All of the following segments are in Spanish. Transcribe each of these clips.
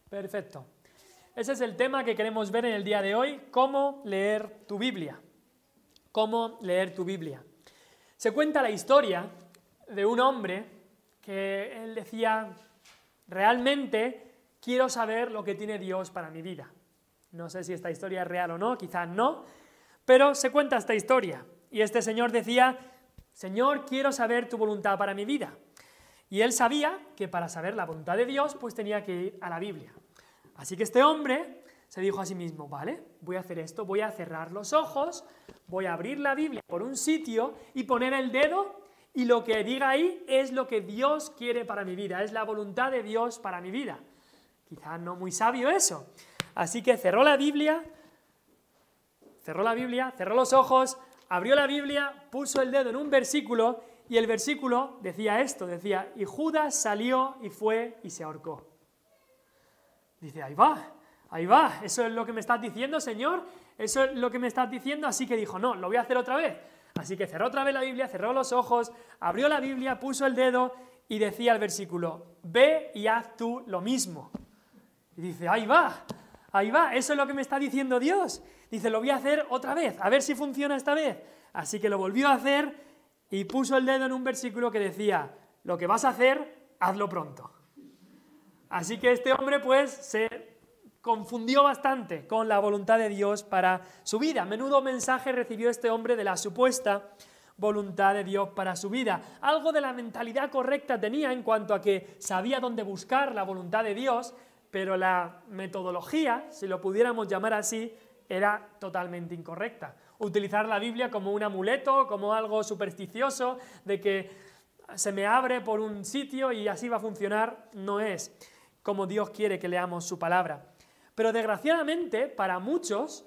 Perfecto. Ese es el tema que queremos ver en el día de hoy, cómo leer tu Biblia. Cómo leer tu Biblia. Se cuenta la historia de un hombre que él decía, realmente quiero saber lo que tiene Dios para mi vida. No sé si esta historia es real o no, quizás no, pero se cuenta esta historia. Y este señor decía, Señor, quiero saber tu voluntad para mi vida. Y él sabía que para saber la voluntad de Dios, pues tenía que ir a la Biblia. Así que este hombre se dijo a sí mismo, vale, voy a hacer esto, voy a cerrar los ojos, voy a abrir la Biblia por un sitio y poner el dedo y lo que diga ahí es lo que Dios quiere para mi vida, es la voluntad de Dios para mi vida. Quizás no muy sabio eso. Así que cerró la Biblia, cerró los ojos, abrió la Biblia, puso el dedo en un versículo y el versículo decía esto, decía, y Judas salió y fue y se ahorcó. Dice, ahí va, eso es lo que me estás diciendo, Señor, eso es lo que me estás diciendo, así que dijo, no, lo voy a hacer otra vez. Así que cerró otra vez la Biblia, cerró los ojos, abrió la Biblia, puso el dedo y decía el versículo, ve y haz tú lo mismo. Y dice, ahí va, eso es lo que me está diciendo Dios. Dice, lo voy a hacer otra vez, a ver si funciona esta vez. Así que lo volvió a hacer y puso el dedo en un versículo que decía, lo que vas a hacer, hazlo pronto. Así que este hombre pues se confundió bastante con la voluntad de Dios para su vida. Menudo mensaje recibió este hombre de la supuesta voluntad de Dios para su vida. Algo de la mentalidad correcta tenía en cuanto a que sabía dónde buscar la voluntad de Dios, pero la metodología, si lo pudiéramos llamar así, era totalmente incorrecta. Utilizar la Biblia como un amuleto, como algo supersticioso, de que se me abre por un sitio y así va a funcionar, no es como Dios quiere que leamos su palabra. Pero desgraciadamente, para muchos,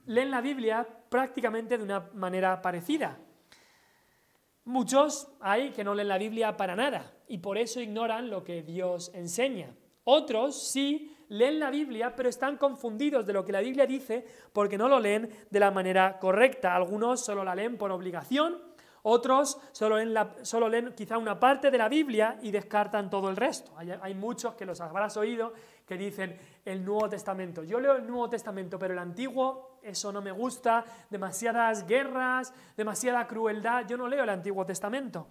leen la Biblia prácticamente de una manera parecida. Muchos hay que no leen la Biblia para nada y por eso ignoran lo que Dios enseña. Otros sí leen la Biblia, pero están confundidos de lo que la Biblia dice porque no lo leen de la manera correcta. Algunos solo la leen por obligación, otros solo leen quizá una parte de la Biblia y descartan todo el resto. Hay muchos que los habrás oído que dicen el Nuevo Testamento. Yo leo el Nuevo Testamento, pero el Antiguo, eso no me gusta, demasiadas guerras, demasiada crueldad, yo no leo el Antiguo Testamento.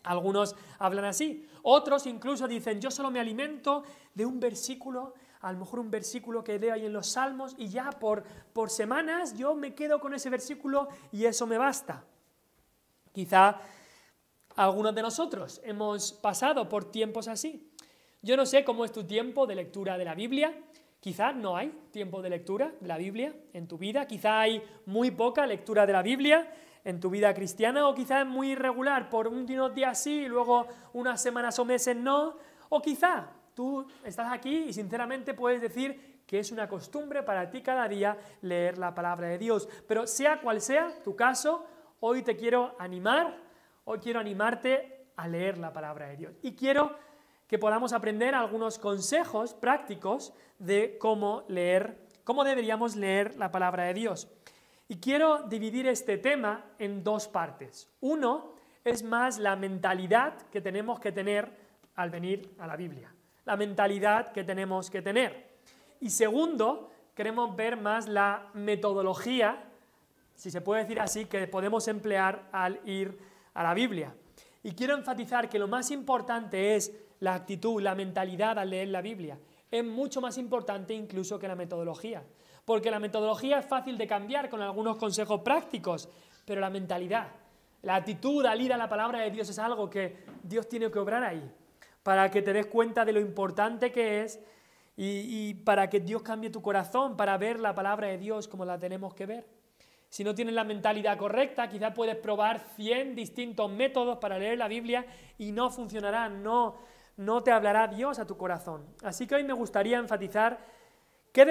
Algunos hablan así, otros incluso dicen, yo solo me alimento de un versículo, a lo mejor un versículo que leo ahí en los Salmos y ya por semanas yo me quedo con ese versículo y eso me basta. Quizá algunos de nosotros hemos pasado por tiempos así. Yo no sé cómo es tu tiempo de lectura de la Biblia, quizá no hay tiempo de lectura de la Biblia en tu vida, quizá hay muy poca lectura de la Biblia en tu vida cristiana, o quizá es muy irregular, por unos días sí y luego unas semanas o meses no, o quizá tú estás aquí y sinceramente puedes decir que es una costumbre para ti cada día leer la palabra de Dios. Pero sea cual sea tu caso, hoy te quiero animar, hoy quiero animarte a leer la palabra de Dios. Y quiero que podamos aprender algunos consejos prácticos de cómo deberíamos leer la palabra de Dios. Y quiero dividir este tema en dos partes. Uno es más la mentalidad que tenemos que tener al venir a la Biblia. La mentalidad que tenemos que tener. Y segundo, queremos ver más la metodología, si se puede decir así, que podemos emplear al ir a la Biblia. Y quiero enfatizar que lo más importante es la actitud, la mentalidad al leer la Biblia. Es mucho más importante incluso que la metodología. Porque la metodología es fácil de cambiar con algunos consejos prácticos, pero la mentalidad, la actitud al ir a la palabra de Dios es algo que Dios tiene que obrar ahí, para que te des cuenta de lo importante que es y para que Dios cambie tu corazón, para ver la palabra de Dios como la tenemos que ver. Si no tienes la mentalidad correcta, quizás puedes probar 100 distintos métodos para leer la Biblia y no funcionará, no te hablará Dios a tu corazón. Así que hoy me gustaría enfatizar que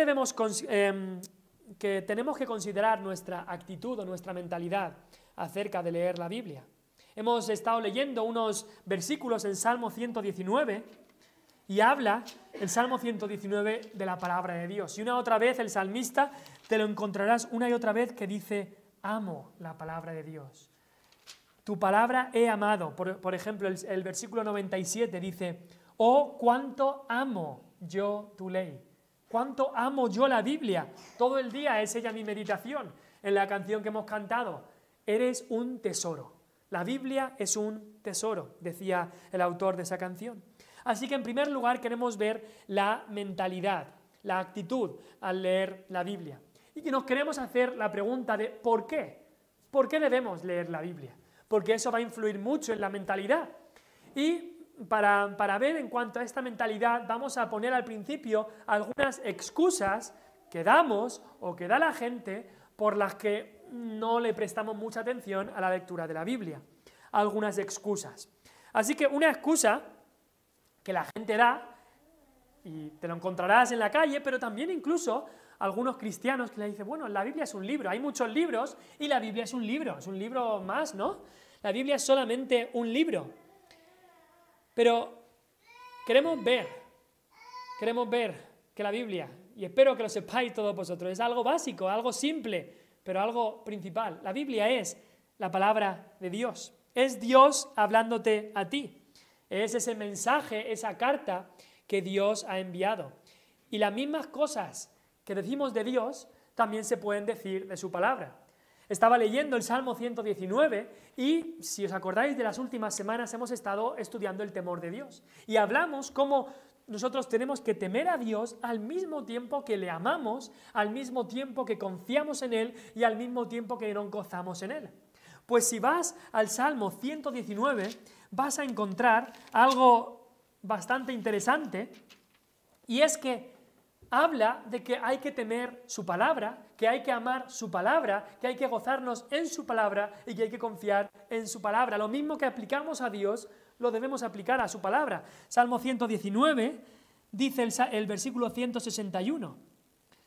tenemos que considerar nuestra actitud o nuestra mentalidad acerca de leer la Biblia. Hemos estado leyendo unos versículos en Salmo 119 y habla el Salmo 119 de la palabra de Dios. Y una otra vez el salmista te lo encontrarás una y otra vez que dice, amo la palabra de Dios. Tu palabra he amado. Por ejemplo, el versículo 97 dice, O cuánto amo yo tu ley. Cuánto amo yo la Biblia. Todo el día es ella mi meditación. En la canción que hemos cantado, eres un tesoro. La Biblia es un tesoro, decía el autor de esa canción. Así que en primer lugar queremos ver la mentalidad, la actitud al leer la Biblia. Y que nos queremos hacer la pregunta de ¿por qué? ¿Por qué debemos leer la Biblia? Porque eso va a influir mucho en la mentalidad. Y para ver en cuanto a esta mentalidad, vamos a poner al principio algunas excusas que damos o que da la gente por las que no le prestamos mucha atención a la lectura de la Biblia. Algunas excusas. Así que una excusa que la gente da, y te lo encontrarás en la calle, pero también incluso algunos cristianos que le dicen, bueno, la Biblia es un libro, hay muchos libros y la Biblia es un libro más, ¿no? La Biblia es solamente un libro. Pero queremos ver que la Biblia, y espero que lo sepáis todos vosotros, es algo básico, algo simple, pero algo principal. La Biblia es la palabra de Dios. Es Dios hablándote a ti. Es ese mensaje, esa carta que Dios ha enviado. Y las mismas cosas que decimos de Dios también se pueden decir de su palabra. Estaba leyendo el Salmo 119 y, si os acordáis de las últimas semanas, hemos estado estudiando el temor de Dios. Y hablamos cómo nosotros tenemos que temer a Dios al mismo tiempo que le amamos, al mismo tiempo que confiamos en Él y al mismo tiempo que nos gozamos en Él. Pues si vas al Salmo 119, vas a encontrar algo bastante interesante, y es que habla de que hay que temer su palabra, que hay que amar su palabra, que hay que gozarnos en su palabra y que hay que confiar en su palabra. Lo mismo que aplicamos a Dios, lo debemos aplicar a su palabra. Salmo 119 dice el versículo 161.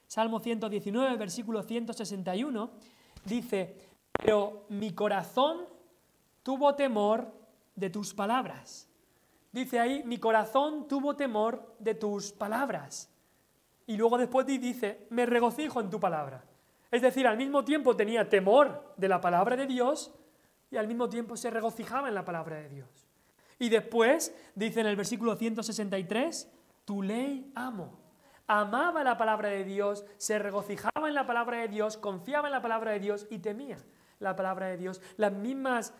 Salmo 119, versículo 161, dice, pero mi corazón tuvo temor de tus palabras. Dice ahí, mi corazón tuvo temor de tus palabras. Y luego después dice, me regocijo en tu palabra. Es decir, al mismo tiempo tenía temor de la palabra de Dios y al mismo tiempo se regocijaba en la palabra de Dios. Y después dice en el versículo 163, tu ley amo. Amaba la palabra de Dios, se regocijaba en la palabra de Dios, confiaba en la palabra de Dios y temía la palabra de Dios. Las mismas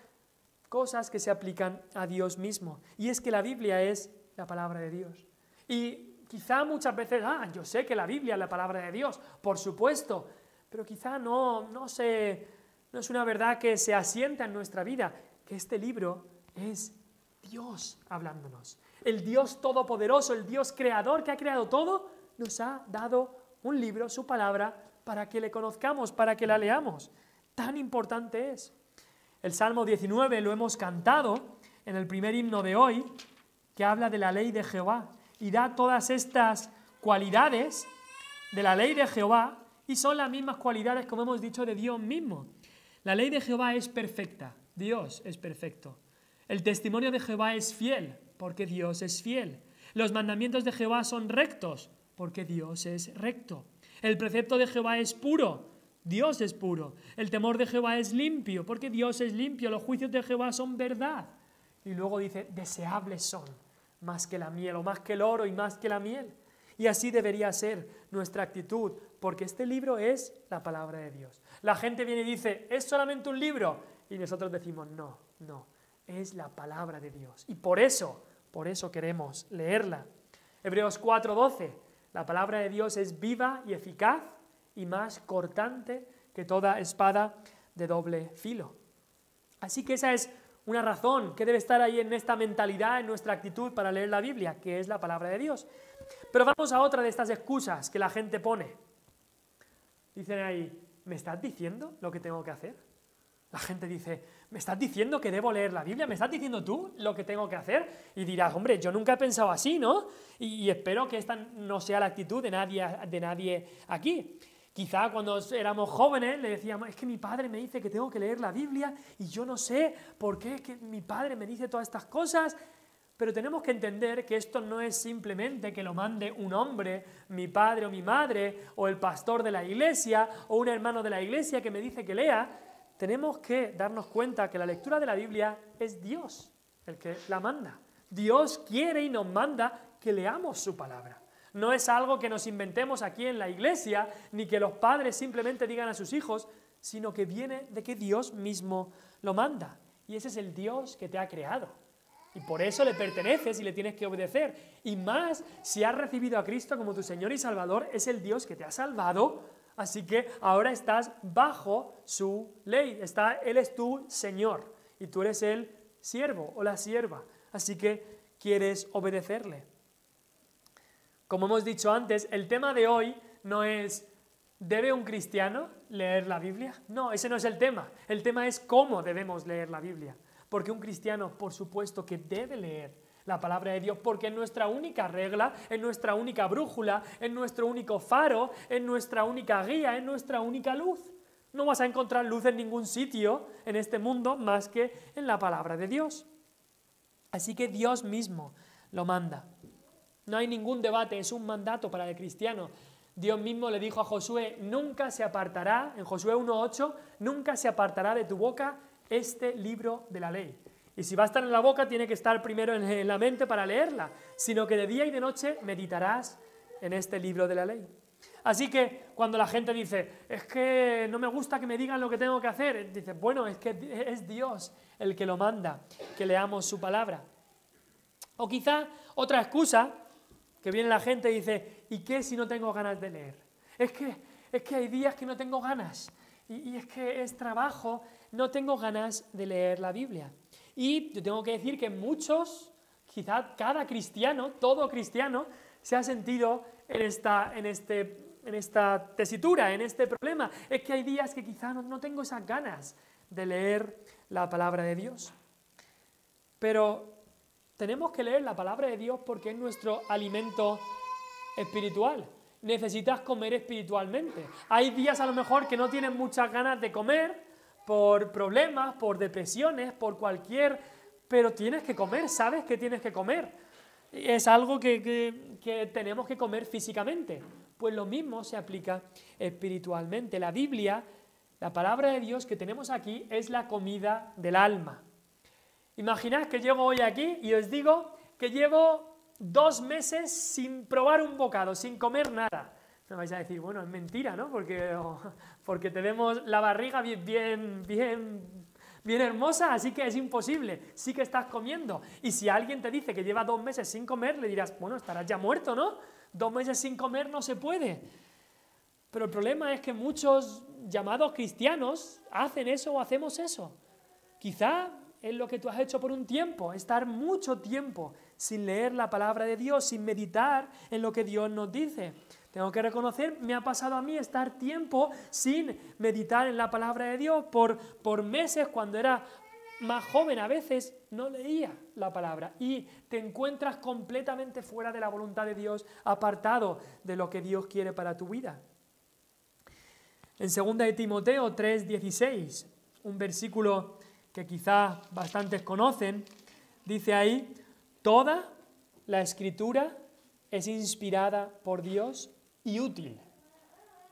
cosas que se aplican a Dios mismo. Y es que la Biblia es la palabra de Dios. Y quizá muchas veces, yo sé que la Biblia es la palabra de Dios, por supuesto, pero quizá no es una verdad que se asienta en nuestra vida, que este libro es Dios hablándonos. El Dios todopoderoso, el Dios creador que ha creado todo, nos ha dado un libro, su palabra, para que le conozcamos, para que la leamos. Tan importante es. El Salmo 19 lo hemos cantado en el primer himno de hoy, que habla de la ley de Jehová. Y da todas estas cualidades de la ley de Jehová y son las mismas cualidades, como hemos dicho, de Dios mismo. La ley de Jehová es perfecta, Dios es perfecto. El testimonio de Jehová es fiel, porque Dios es fiel. Los mandamientos de Jehová son rectos, porque Dios es recto. El precepto de Jehová es puro, Dios es puro. El temor de Jehová es limpio, porque Dios es limpio. Los juicios de Jehová son verdad. Y luego dice, deseables son, más que la miel, o más que el oro y más que la miel. Y así debería ser nuestra actitud, porque este libro es la palabra de Dios. La gente viene y dice, ¿es solamente un libro? Y nosotros decimos, no, es la palabra de Dios. Y por eso queremos leerla. Hebreos 4:12, la palabra de Dios es viva y eficaz y más cortante que toda espada de doble filo. Así que esa es una razón que debe estar ahí en esta mentalidad, en nuestra actitud para leer la Biblia, que es la palabra de Dios. Pero vamos a otra de estas excusas que la gente pone. Dicen ahí, ¿me estás diciendo lo que tengo que hacer? La gente dice, ¿me estás diciendo que debo leer la Biblia? ¿Me estás diciendo tú lo que tengo que hacer? Y dirás, hombre, yo nunca he pensado así, ¿no? Y espero que esta no sea la actitud de nadie aquí. Quizá cuando éramos jóvenes le decíamos, es que mi padre me dice que tengo que leer la Biblia y yo no sé por qué que mi padre me dice todas estas cosas. Pero tenemos que entender que esto no es simplemente que lo mande un hombre, mi padre o mi madre, o el pastor de la iglesia, o un hermano de la iglesia que me dice que lea. Tenemos que darnos cuenta que la lectura de la Biblia es Dios el que la manda. Dios quiere y nos manda que leamos su palabra. No es algo que nos inventemos aquí en la iglesia, ni que los padres simplemente digan a sus hijos, sino que viene de que Dios mismo lo manda. Y ese es el Dios que te ha creado. Y por eso le perteneces y le tienes que obedecer. Y más, si has recibido a Cristo como tu Señor y Salvador, es el Dios que te ha salvado. Así que ahora estás bajo su ley. Él es tu Señor. Y tú eres el siervo o la sierva. Así que quieres obedecerle. Como hemos dicho antes, el tema de hoy no es ¿debe un cristiano leer la Biblia? No, ese no es el tema. El tema es cómo debemos leer la Biblia. Porque un cristiano, por supuesto, que debe leer la palabra de Dios, porque es nuestra única regla, es nuestra única brújula, es nuestro único faro, es nuestra única guía, es nuestra única luz. No vas a encontrar luz en ningún sitio en este mundo más que en la palabra de Dios. Así que Dios mismo lo manda. No hay ningún debate, es un mandato para el cristiano. Dios mismo le dijo a Josué, nunca se apartará, en Josué 1:8, nunca se apartará de tu boca este libro de la ley. Y si va a estar en la boca, tiene que estar primero en la mente para leerla, sino que de día y de noche meditarás en este libro de la ley. Así que cuando la gente dice, es que no me gusta que me digan lo que tengo que hacer, dice, bueno, es que es Dios el que lo manda, que leamos su palabra. O quizá otra excusa, que viene la gente y dice, ¿y qué si no tengo ganas de leer? Es que hay días que no tengo ganas, y es que es trabajo, no tengo ganas de leer la Biblia. Y yo tengo que decir que muchos, quizá cada cristiano, todo cristiano, se ha sentido en esta tesitura, en este problema. Es que hay días que quizá no tengo esas ganas de leer la palabra de Dios. Pero tenemos que leer la palabra de Dios porque es nuestro alimento espiritual. Necesitas comer espiritualmente. Hay días a lo mejor que no tienes muchas ganas de comer por problemas, por depresiones, por pero tienes que comer, sabes que tienes que comer. Es algo que tenemos que comer físicamente. Pues lo mismo se aplica espiritualmente. La Biblia, la palabra de Dios que tenemos aquí, es la comida del alma. Imaginad que llego hoy aquí y os digo que llevo 2 meses sin probar un bocado, sin comer nada. Me vais a decir, bueno, es mentira, ¿no? Porque tenemos la barriga bien hermosa, así que es imposible. Sí que estás comiendo. Y si alguien te dice que lleva 2 meses sin comer, le dirás, bueno, estarás ya muerto, ¿no? 2 meses sin comer no se puede. Pero el problema es que muchos llamados cristianos hacen eso o hacemos eso. Quizá es lo que tú has hecho por un tiempo, estar mucho tiempo sin leer la palabra de Dios, sin meditar en lo que Dios nos dice. Tengo que reconocer, me ha pasado a mí estar tiempo sin meditar en la palabra de Dios. Por meses, cuando era más joven, a veces no leía la palabra y te encuentras completamente fuera de la voluntad de Dios, apartado de lo que Dios quiere para tu vida. En 2 de Timoteo 3:16, un versículo que quizás bastantes conocen, dice ahí, toda la Escritura es inspirada por Dios y útil.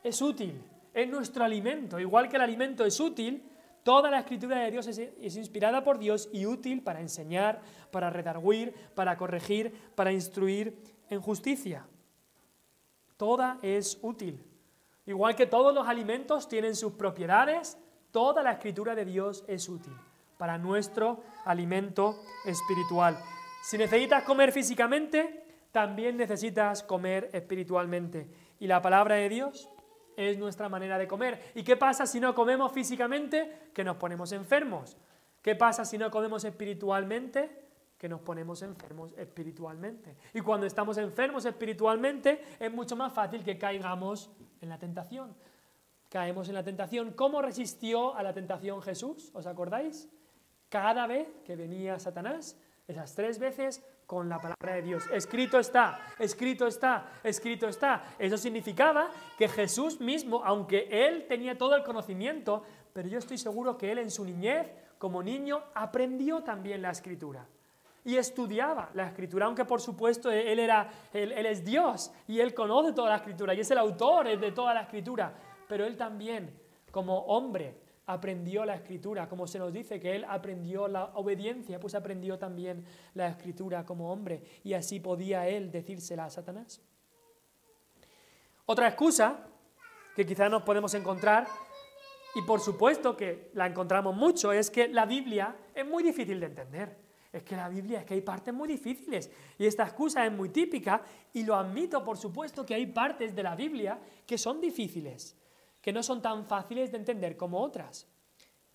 Es útil, es nuestro alimento. Igual que el alimento es útil, toda la Escritura de Dios es inspirada por Dios y útil para enseñar, para redarguir, para corregir, para instruir en justicia. Toda es útil. Igual que todos los alimentos tienen sus propiedades, toda la Escritura de Dios es útil para nuestro alimento espiritual. Si necesitas comer físicamente, también necesitas comer espiritualmente. Y la palabra de Dios es nuestra manera de comer. ¿Y qué pasa si no comemos físicamente? Que nos ponemos enfermos. ¿Qué pasa si no comemos espiritualmente? Que nos ponemos enfermos espiritualmente. Y cuando estamos enfermos espiritualmente, es mucho más fácil que caigamos en la tentación. Caemos en la tentación. ¿Cómo resistió a la tentación Jesús? ¿Os acordáis? Cada vez que venía Satanás, esas 3 veces, con la palabra de Dios. Escrito está, escrito está, escrito está. Eso significaba que Jesús mismo, aunque él tenía todo el conocimiento, pero yo estoy seguro que él en su niñez, como niño, aprendió también la Escritura. Y estudiaba la Escritura, aunque por supuesto él es Dios y él conoce toda la Escritura y es el autor de toda la Escritura. Pero él también, como hombre, aprendió la Escritura, como se nos dice que él aprendió la obediencia, pues aprendió también la Escritura como hombre, y así podía él decírsela a Satanás. Otra excusa que quizás nos podemos encontrar, y por supuesto que la encontramos mucho, es que la Biblia es muy difícil de entender. Es que la Biblia, es que hay partes muy difíciles, y esta excusa es muy típica, y lo admito, por supuesto, que hay partes de la Biblia que son difíciles, que no son tan fáciles de entender como otras.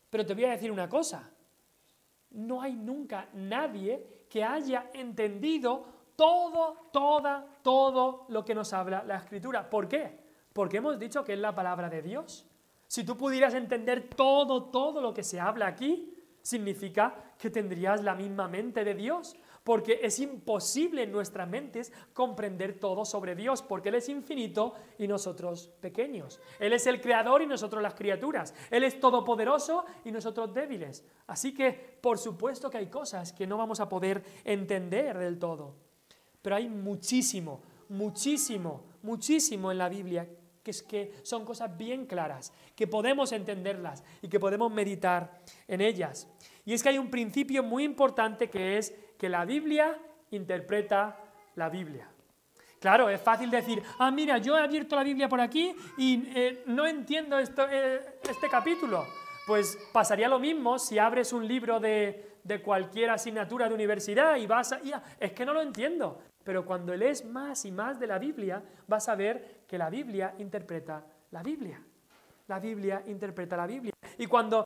Pero te voy a decir una cosa, no hay nunca nadie que haya entendido todo lo que nos habla la Escritura. ¿Por qué? Porque hemos dicho que es la palabra de Dios. Si tú pudieras entender todo lo que se habla aquí, significa que tendrías la misma mente de Dios, porque es imposible en nuestras mentes comprender todo sobre Dios, porque Él es infinito y nosotros pequeños. Él es el creador y nosotros las criaturas. Él es todopoderoso y nosotros débiles. Así que, por supuesto que hay cosas que no vamos a poder entender del todo. Pero hay muchísimo en la Biblia que son cosas bien claras, que podemos entenderlas y que podemos meditar en ellas. Y es que hay un principio muy importante que es que la Biblia interpreta la Biblia. Claro, es fácil decir, mira, yo he abierto la Biblia por aquí y no entiendo este capítulo. Pues pasaría lo mismo si abres un libro de cualquier asignatura de universidad y vas a... es que no lo entiendo. Pero cuando lees más y más de la Biblia, vas a ver que la Biblia interpreta la Biblia. La Biblia interpreta la Biblia. Y cuando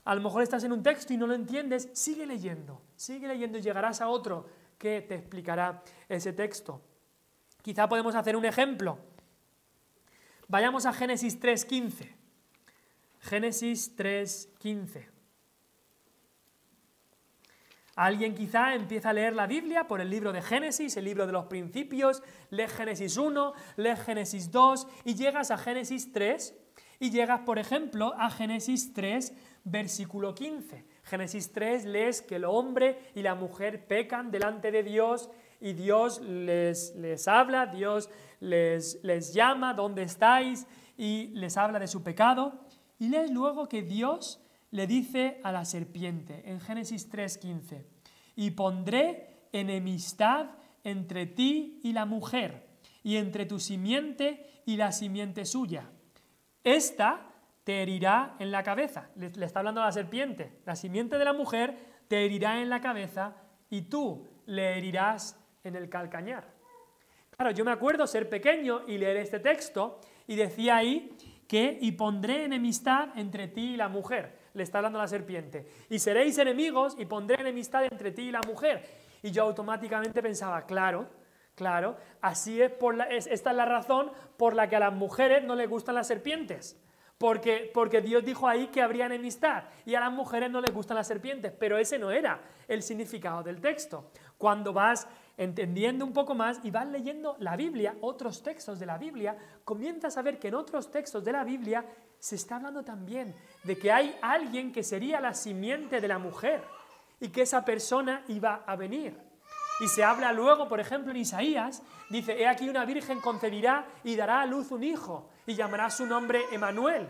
a lo mejor estás en un texto y no lo entiendes, sigue leyendo y llegarás a otro que te explicará ese texto. Quizá podemos hacer un ejemplo. Vayamos a Génesis 3:15. Génesis 3:15. Alguien quizá empieza a leer la Biblia por el libro de Génesis, el libro de los principios, lees Génesis 1, lees Génesis 2 y llegas a Génesis 3 y llegas, por ejemplo, a Génesis 3, versículo 15. Génesis 3 lees que el hombre y la mujer pecan delante de Dios y Dios les habla, Dios les llama, ¿dónde estáis? Y les habla de su pecado. Y lees luego que Dios le dice a la serpiente, en Génesis 3:15, y pondré enemistad entre ti y la mujer, y entre tu simiente y la simiente suya. Esta te herirá en la cabeza. Le está hablando a la serpiente. La simiente de la mujer te herirá en la cabeza y tú le herirás en el calcañar. Claro, yo me acuerdo ser pequeño y leer este texto y decía ahí que y pondré enemistad entre ti y la mujer. Le está hablando a la serpiente. Y seréis enemigos y pondré enemistad entre ti y la mujer. Y yo automáticamente pensaba, claro, así es, esta es la razón por la que a las mujeres no les gustan las serpientes. Porque Dios dijo ahí que habría enemistad y a las mujeres no les gustan las serpientes, pero ese no era el significado del texto. Cuando vas entendiendo un poco más y vas leyendo la Biblia, otros textos de la Biblia, comienzas a ver que en otros textos de la Biblia se está hablando también de que hay alguien que sería la simiente de la mujer y que esa persona iba a venir. Y se habla luego, por ejemplo, en Isaías, dice, he aquí una virgen concebirá y dará a luz un hijo y llamará su nombre Emanuel.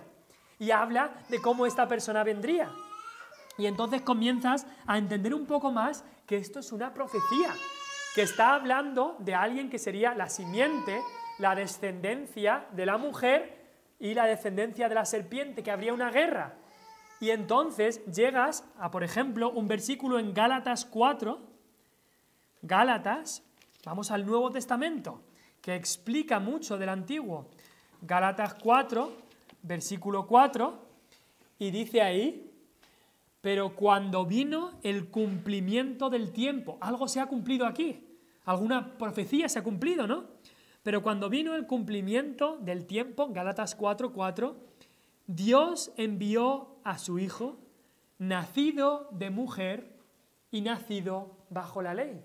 Y habla de cómo esta persona vendría. Y entonces comienzas a entender un poco más que esto es una profecía, que está hablando de alguien que sería la simiente, la descendencia de la mujer y la descendencia de la serpiente, que habría una guerra. Y entonces llegas a, por ejemplo, un versículo en Gálatas 4, Gálatas, vamos al Nuevo Testamento, que explica mucho del Antiguo. Gálatas 4, versículo 4, y dice ahí, pero cuando vino el cumplimiento del tiempo, algo se ha cumplido aquí, alguna profecía se ha cumplido, ¿no? Pero cuando vino el cumplimiento del tiempo, Gálatas 4:4, Dios envió a su Hijo, nacido de mujer y nacido bajo la ley.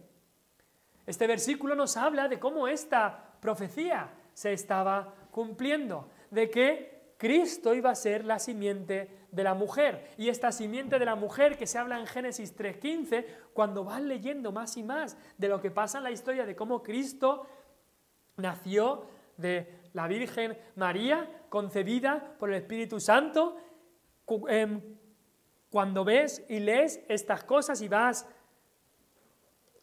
Este versículo nos habla de cómo esta profecía se estaba cumpliendo, de que Cristo iba a ser la simiente de la mujer. Y esta simiente de la mujer que se habla en Génesis 3:15, cuando vas leyendo más y más de lo que pasa en la historia de cómo Cristo nació de la Virgen María, concebida por el Espíritu Santo, Cuando ves y lees estas cosas y vas,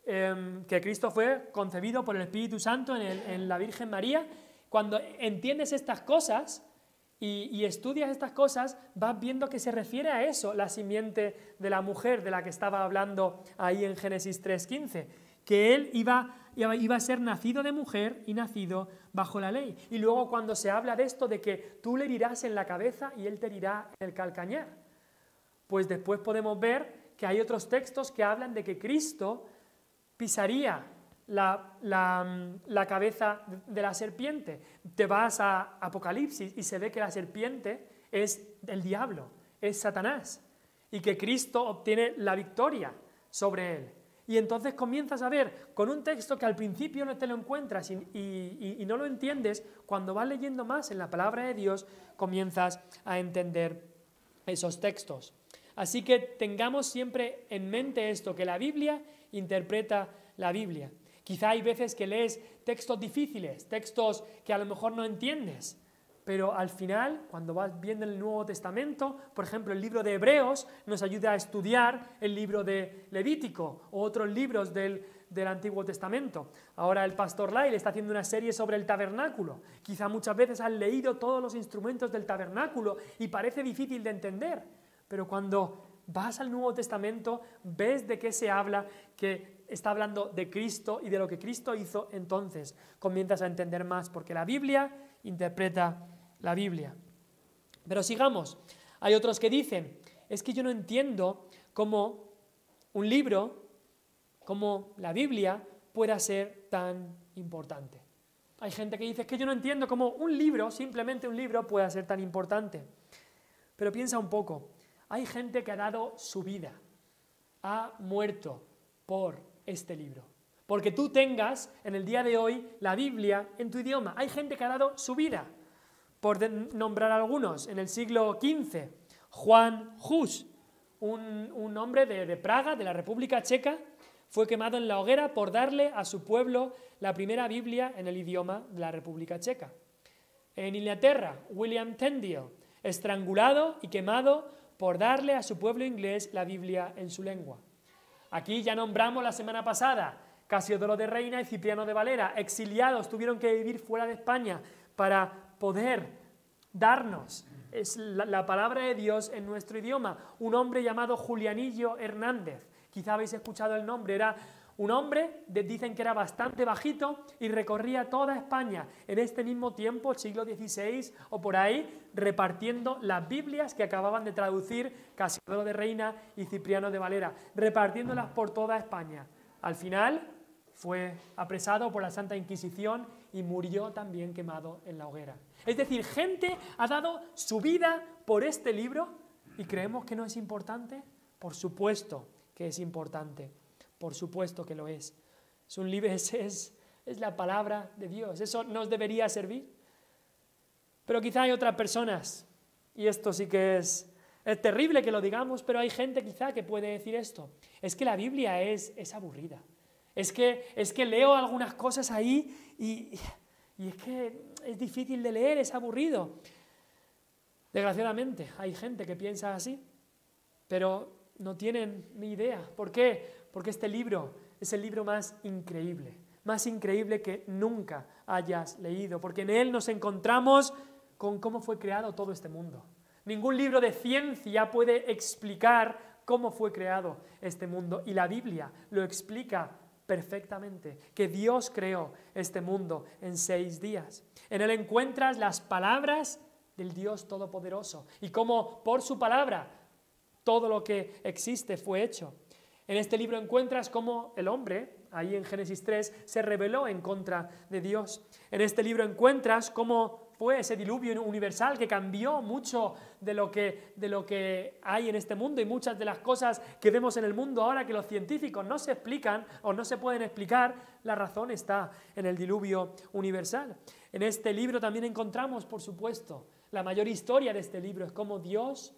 que Cristo fue concebido por el Espíritu Santo en la Virgen María, cuando entiendes estas cosas y estudias estas cosas, vas viendo que se refiere a eso, la simiente de la mujer de la que estaba hablando ahí en Génesis 3:15, que él iba a ser nacido de mujer y nacido bajo la ley. Y luego cuando se habla de esto, de que tú le herirás en la cabeza y él te herirá en el calcañar, pues después podemos ver que hay otros textos que hablan de que Cristo pisaría la cabeza de la serpiente. Te vas a Apocalipsis y se ve que la serpiente es el diablo, es Satanás, y que Cristo obtiene la victoria sobre él. Y entonces comienzas a ver, con un texto que al principio no te lo encuentras y no lo entiendes, cuando vas leyendo más en la palabra de Dios, comienzas a entender esos textos. Así que tengamos siempre en mente esto, que la Biblia interpreta la Biblia. Quizá hay veces que lees textos difíciles, textos que a lo mejor no entiendes, pero al final, cuando vas viendo el Nuevo Testamento, por ejemplo, el libro de Hebreos nos ayuda a estudiar el libro de Levítico o otros libros del Antiguo Testamento. Ahora el pastor Lyle está haciendo una serie sobre el tabernáculo. Quizá muchas veces han leído todos los instrumentos del tabernáculo y parece difícil de entender, pero cuando vas al Nuevo Testamento, ves de qué se habla, que está hablando de Cristo y de lo que Cristo hizo, entonces comienzas a entender más, porque la Biblia interpreta la Biblia. Pero sigamos, hay otros que dicen, es que yo no entiendo cómo un libro, como la Biblia, pueda ser tan importante. Hay gente que dice, es que yo no entiendo cómo un libro, simplemente un libro, pueda ser tan importante. Pero piensa un poco, hay gente que ha dado su vida, ha muerto por este libro. Porque tú tengas en el día de hoy la Biblia en tu idioma. Hay gente que ha dado su vida, por nombrar algunos. En el siglo XV, Juan Hus, un hombre de Praga, de la República Checa, fue quemado en la hoguera por darle a su pueblo la primera Biblia en el idioma de la República Checa. En Inglaterra, William Tyndale, estrangulado y quemado por darle a su pueblo inglés la Biblia en su lengua. Aquí ya nombramos la semana pasada Casiodoro de Reina y Cipriano de Valera, exiliados, tuvieron que vivir fuera de España para poder darnos la palabra de Dios en nuestro idioma. Un hombre llamado Julianillo Hernández, quizá habéis escuchado el nombre, era un hombre, dicen que era bastante bajito y recorría toda España en este mismo tiempo, siglo XVI o por ahí, repartiendo las Biblias que acababan de traducir Casiodoro de Reina y Cipriano de Valera, repartiéndolas por toda España. Al final fue apresado por la Santa Inquisición y murió también quemado en la hoguera. Es decir, gente ha dado su vida por este libro y creemos que no es importante. Por supuesto que es importante. Por supuesto que lo es. Es un libro, es la palabra de Dios. Eso nos debería servir. Pero quizá hay otras personas, y esto sí que es terrible que lo digamos, pero hay gente quizá que puede decir esto. Es que la Biblia es aburrida. Es que leo algunas cosas ahí y es que es difícil de leer, es aburrido. Desgraciadamente, hay gente que piensa así, pero no tienen ni idea. ¿Por qué? Porque este libro es el libro más increíble que nunca hayas leído, porque en él nos encontramos con cómo fue creado todo este mundo. Ningún libro de ciencia puede explicar cómo fue creado este mundo, y la Biblia lo explica perfectamente, que Dios creó este mundo en 6 días. En él encuentras las palabras del Dios Todopoderoso y cómo por su palabra todo lo que existe fue hecho. En este libro encuentras cómo el hombre, ahí en Génesis 3, se rebeló en contra de Dios. En este libro encuentras cómo fue ese diluvio universal que cambió mucho de lo que hay en este mundo, y muchas de las cosas que vemos en el mundo ahora que los científicos no se explican o no se pueden explicar, la razón está en el diluvio universal. En este libro también encontramos, por supuesto, la mayor historia de este libro es cómo Dios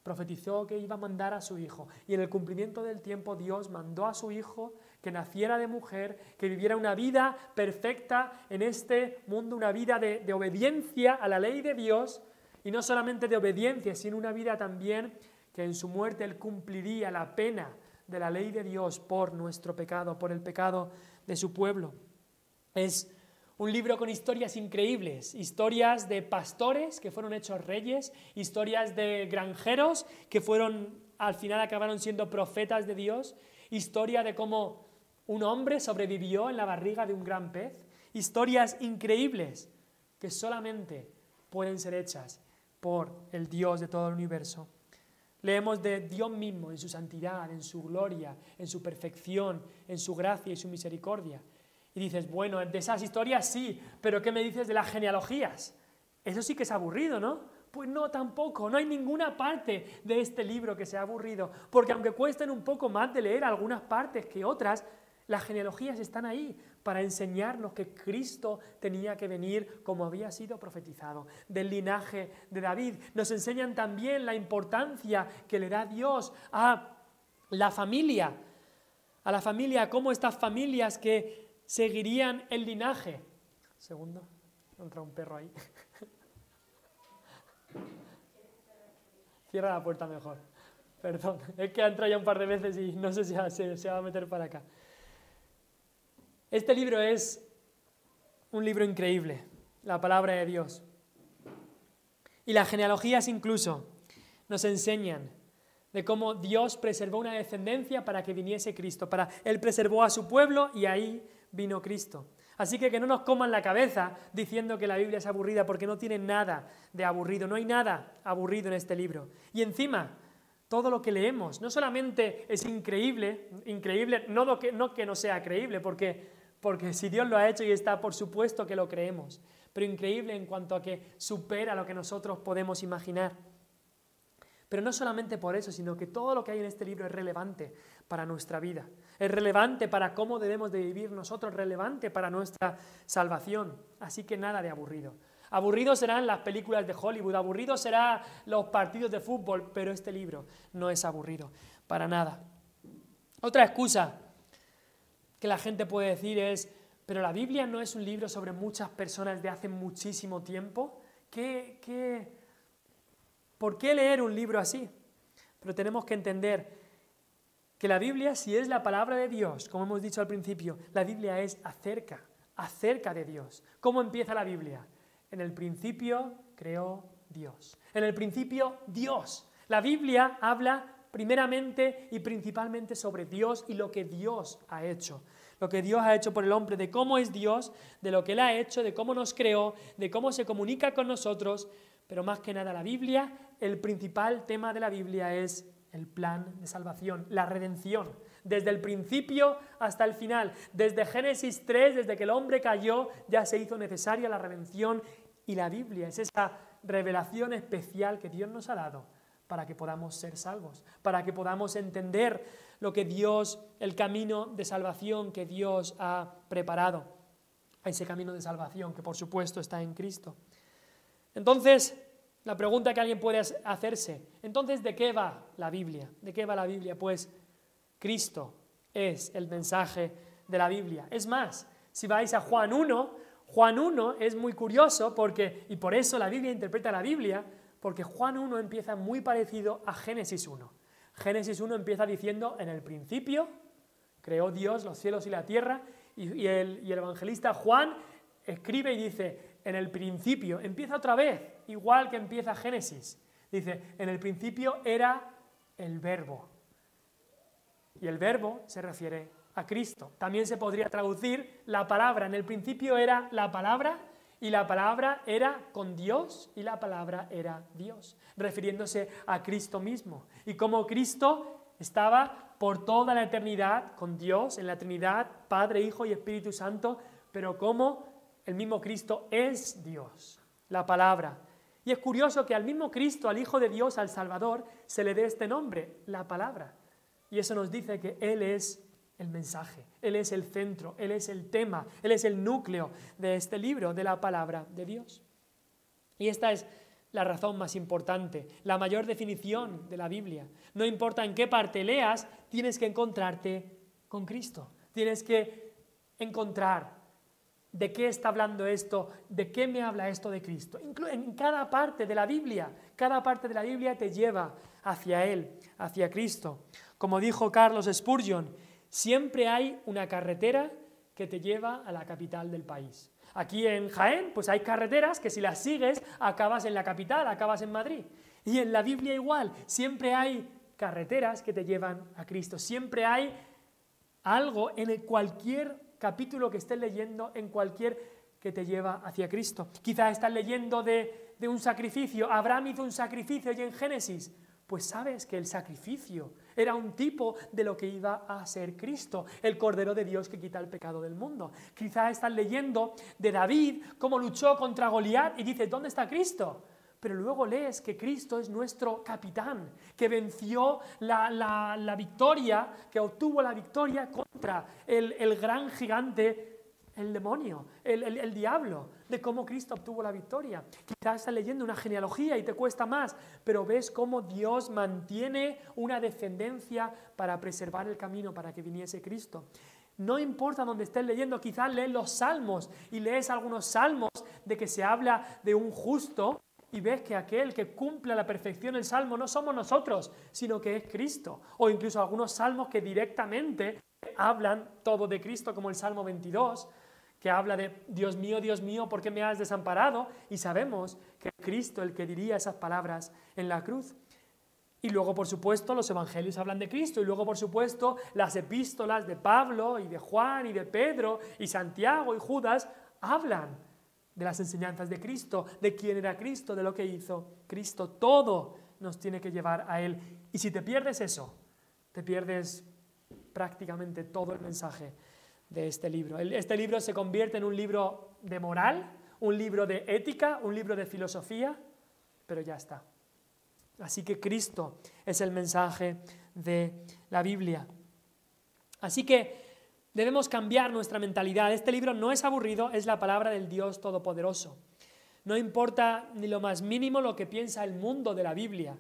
profetizó que iba a mandar a su Hijo, y en el cumplimiento del tiempo Dios mandó a su Hijo que naciera de mujer, que viviera una vida perfecta en este mundo, una vida de obediencia a la ley de Dios, Y no solamente de obediencia, sino una vida también que en su muerte Él cumpliría la pena de la ley de Dios por nuestro pecado, por el pecado de su pueblo. Es un libro con historias increíbles, historias de pastores que fueron hechos reyes, historias de granjeros que al final acabaron siendo profetas de Dios, historia de cómo un hombre sobrevivió en la barriga de un gran pez, historias increíbles que solamente pueden ser hechas por el Dios de todo el universo. Leemos de Dios mismo en su santidad, en su gloria, en su perfección, en su gracia y su misericordia. Y dices, bueno, de esas historias sí, pero ¿qué me dices de las genealogías? Eso sí que es aburrido, ¿no? Pues no, tampoco, no hay ninguna parte de este libro que sea aburrido, porque aunque cuesten un poco más de leer algunas partes que otras, las genealogías están ahí para enseñarnos que Cristo tenía que venir como había sido profetizado, del linaje de David. Nos enseñan también la importancia que le da Dios a la familia, cómo estas familias que seguirían el linaje. Segundo, entra un perro ahí. Cierra la puerta mejor. Perdón, es que ha entrado ya un par de veces y no sé si se va a meter para acá. Este libro es un libro increíble, la palabra de Dios. Y las genealogías incluso nos enseñan de cómo Dios preservó una descendencia para que viniese Cristo. Él preservó a su pueblo y ahí vino Cristo. Así que no nos coman la cabeza diciendo que la Biblia es aburrida, porque no tiene nada de aburrido, no hay nada aburrido en este libro. Y encima, todo lo que leemos no solamente es increíble, no que no sea creíble, porque si Dios lo ha hecho y está, por supuesto que lo creemos, pero increíble en cuanto a que supera lo que nosotros podemos imaginar. Pero no solamente por eso, sino que todo lo que hay en este libro es relevante para nuestra vida, es relevante para cómo debemos de vivir nosotros, relevante para nuestra salvación. Así que nada de aburrido. Aburridos serán las películas de Hollywood, aburridos serán los partidos de fútbol, pero este libro no es aburrido, para nada. Otra excusa que la gente puede decir es, pero la Biblia no es un libro sobre muchas personas de hace muchísimo tiempo. ¿Por qué leer un libro así? Pero tenemos que entender que la Biblia, si es la palabra de Dios, como hemos dicho al principio, la Biblia es acerca de Dios. ¿Cómo empieza la Biblia? En el principio creó Dios. En el principio, Dios. La Biblia habla primeramente y principalmente sobre Dios y lo que Dios ha hecho. Lo que Dios ha hecho por el hombre, de cómo es Dios, de lo que Él ha hecho, de cómo nos creó, de cómo se comunica con nosotros. Pero más que nada la Biblia, el principal tema de la Biblia es el plan de salvación, la redención. Desde el principio hasta el final, desde Génesis 3, desde que el hombre cayó, ya se hizo necesaria la redención, y la Biblia es esa revelación especial que Dios nos ha dado para que podamos ser salvos, para que podamos entender lo que Dios, el camino de salvación que Dios ha preparado, ese camino de salvación que por supuesto está en Cristo. Entonces, la pregunta que alguien puede hacerse, entonces, ¿de qué va la Biblia? ¿De qué va la Biblia? Pues Cristo es el mensaje de la Biblia. Es más, si vais a Juan 1 es muy curioso y por eso la Biblia interpreta la Biblia, porque Juan 1 empieza muy parecido a Génesis 1. Génesis 1 empieza diciendo, en el principio creó Dios los cielos y la tierra, y el evangelista Juan escribe y dice, en el principio, empieza otra vez, igual que empieza Génesis. Dice, en el principio era el Verbo. Y el Verbo se refiere a Cristo. También se podría traducir la palabra. En el principio era la palabra, y la palabra era con Dios, y la palabra era Dios, refiriéndose a Cristo mismo. Y como Cristo estaba por toda la eternidad con Dios, en la Trinidad, Padre, Hijo y Espíritu Santo, pero como el mismo Cristo es Dios, la palabra. Y es curioso que al mismo Cristo, al Hijo de Dios, al Salvador, se le dé este nombre, la palabra. Y eso nos dice que Él es el mensaje, Él es el centro, Él es el tema, Él es el núcleo de este libro, de la palabra de Dios. Y esta es la razón más importante, la mayor definición de la Biblia. No importa en qué parte leas, tienes que encontrarte con Cristo. Tienes que encontrar ¿De qué está hablando esto? ¿De qué me habla esto de Cristo? En cada parte de la Biblia te lleva hacia Él, hacia Cristo. Como dijo Carlos Spurgeon, siempre hay una carretera que te lleva a la capital del país. Aquí en Jaén, pues hay carreteras que si las sigues acabas en la capital, acabas en Madrid. Y en la Biblia igual, siempre hay carreteras que te llevan a Cristo. Siempre hay algo en cualquier capítulo que estés leyendo, en cualquier que te lleva hacia Cristo. Quizás estás leyendo de un sacrificio. Abraham hizo un sacrificio y en Génesis, pues sabes que el sacrificio era un tipo de lo que iba a ser Cristo, el Cordero de Dios que quita el pecado del mundo. Quizás estás leyendo de David, cómo luchó contra Goliat y dices, ¿dónde está Cristo? Pero luego lees que Cristo es nuestro capitán, que venció la victoria, que obtuvo la victoria contra el gran gigante, el demonio, el diablo, de cómo Cristo obtuvo la victoria. Quizás estás leyendo una genealogía y te cuesta más, pero ves cómo Dios mantiene una descendencia para preservar el camino para que viniese Cristo. No importa dónde estés leyendo, quizás lees los salmos y lees algunos salmos de que se habla de un justo, y ves que aquel que cumple a la perfección el salmo no somos nosotros, sino que es Cristo. O incluso algunos salmos que directamente hablan todo de Cristo, como el Salmo 22, que habla de Dios mío, ¿por qué me has desamparado? Y sabemos que es Cristo el que diría esas palabras en la cruz. Y luego, por supuesto, los evangelios hablan de Cristo. Y luego, por supuesto, las epístolas de Pablo y de Juan y de Pedro y Santiago y Judas hablan de las enseñanzas de Cristo, de quién era Cristo, de lo que hizo Cristo. Todo nos tiene que llevar a Él. Y si te pierdes eso, te pierdes prácticamente todo el mensaje de este libro. Este libro se convierte en un libro de moral, un libro de ética, un libro de filosofía, pero ya está. Así que Cristo es el mensaje de la Biblia. Así que debemos cambiar nuestra mentalidad. Este libro no es aburrido, es la palabra del Dios Todopoderoso. No importa ni lo más mínimo lo que piensa el mundo de la Biblia.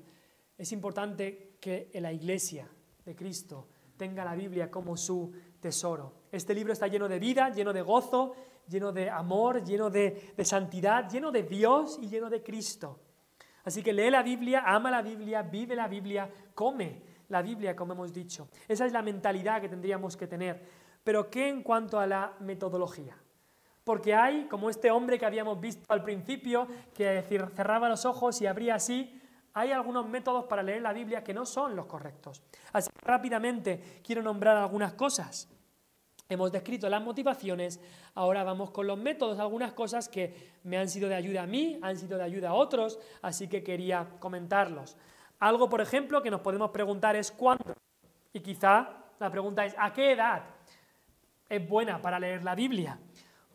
Es importante que la Iglesia de Cristo tenga la Biblia como su tesoro. Este libro está lleno de vida, lleno de gozo, lleno de amor, lleno de santidad, lleno de Dios y lleno de Cristo. Así que lee la Biblia, ama la Biblia, vive la Biblia, come la Biblia, como hemos dicho. Esa es la mentalidad que tendríamos que tener. Pero ¿qué en cuanto a la metodología? Porque hay, como este hombre que habíamos visto al principio, que cerraba los ojos y abría así, hay algunos métodos para leer la Biblia que no son los correctos. Así que rápidamente quiero nombrar algunas cosas. Hemos descrito las motivaciones, ahora vamos con los métodos, algunas cosas que me han sido de ayuda a mí, han sido de ayuda a otros, así que quería comentarlos. Algo, por ejemplo, que nos podemos preguntar es ¿cuándo? Y quizá la pregunta es ¿a qué edad es buena para leer la Biblia?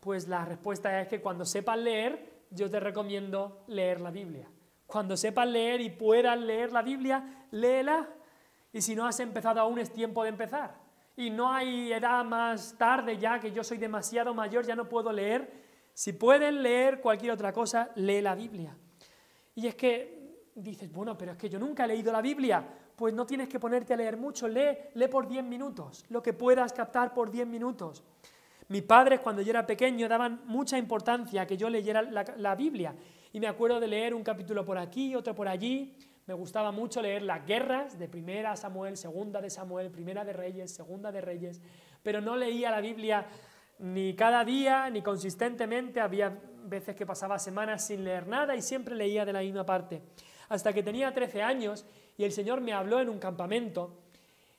Pues la respuesta es que cuando sepas leer, yo te recomiendo leer la Biblia. Cuando sepas leer y puedas leer la Biblia, léela. Y si no has empezado aún, es tiempo de empezar. Y no hay edad más tarde ya, que yo soy demasiado mayor, ya no puedo leer. Si puedes leer cualquier otra cosa, lee la Biblia. Y es que dices, bueno, pero es que yo nunca he leído la Biblia. Pues no tienes que ponerte a leer mucho, lee por 10 minutos, lo que puedas captar por 10 minutos. Mis padres, cuando yo era pequeño, daban mucha importancia a que yo leyera la Biblia. Y me acuerdo de leer un capítulo por aquí, otro por allí. Me gustaba mucho leer las guerras de 1 Samuel, 2 de Samuel, 1 de Reyes, 2 de Reyes. Pero no leía la Biblia ni cada día, ni consistentemente. Había veces que pasaba semanas sin leer nada y siempre leía de la misma parte. Hasta que tenía 13 años y el Señor me habló en un campamento.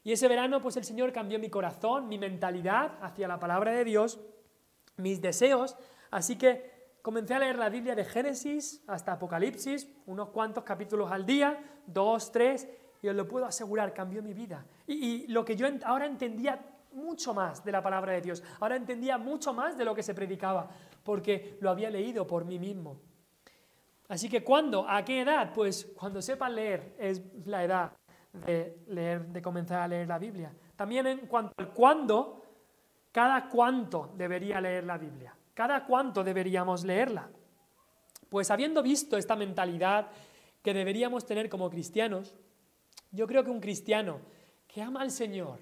Y ese verano, pues el Señor cambió mi corazón, mi mentalidad hacia la palabra de Dios, mis deseos. Así que comencé a leer la Biblia de Génesis hasta Apocalipsis, unos cuantos capítulos al día, 2, 3, y os lo puedo asegurar, cambió mi vida. Y lo que yo ahora entendía mucho más de la palabra de Dios, ahora entendía mucho más de lo que se predicaba, porque lo había leído por mí mismo. Así que ¿cuándo? ¿A qué edad? Pues cuando sepas leer es la edad de comenzar a leer la Biblia. También en cuanto al cuándo, cada cuánto debería leer la Biblia. ¿Cada cuánto deberíamos leerla? Pues habiendo visto esta mentalidad que deberíamos tener como cristianos, yo creo que un cristiano que ama al Señor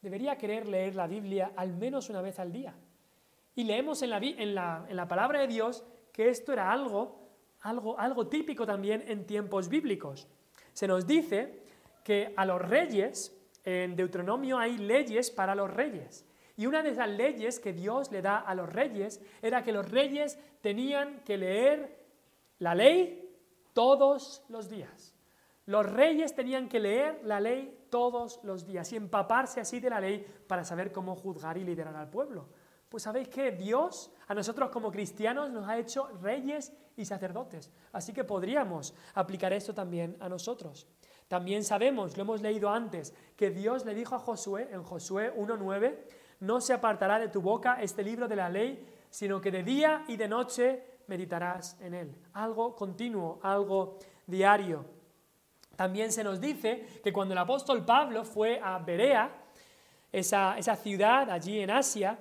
debería querer leer la Biblia al menos una vez al día. Y leemos en la palabra de Dios que esto era algo típico también en tiempos bíblicos. Se nos dice que a los reyes, en Deuteronomio hay leyes para los reyes. Y una de esas leyes que Dios le da a los reyes era que los reyes tenían que leer la ley todos los días. Los reyes tenían que leer la ley todos los días y empaparse así de la ley para saber cómo juzgar y liderar al pueblo. Pues sabéis que Dios a nosotros como cristianos nos ha hecho reyes y sacerdotes. Así que podríamos aplicar esto también a nosotros. También sabemos, lo hemos leído antes, que Dios le dijo a Josué, en Josué 1:9, no se apartará de tu boca este libro de la ley, sino que de día y de noche meditarás en él. Algo continuo, algo diario. También se nos dice que cuando el apóstol Pablo fue a Berea, esa ciudad allí en Asia,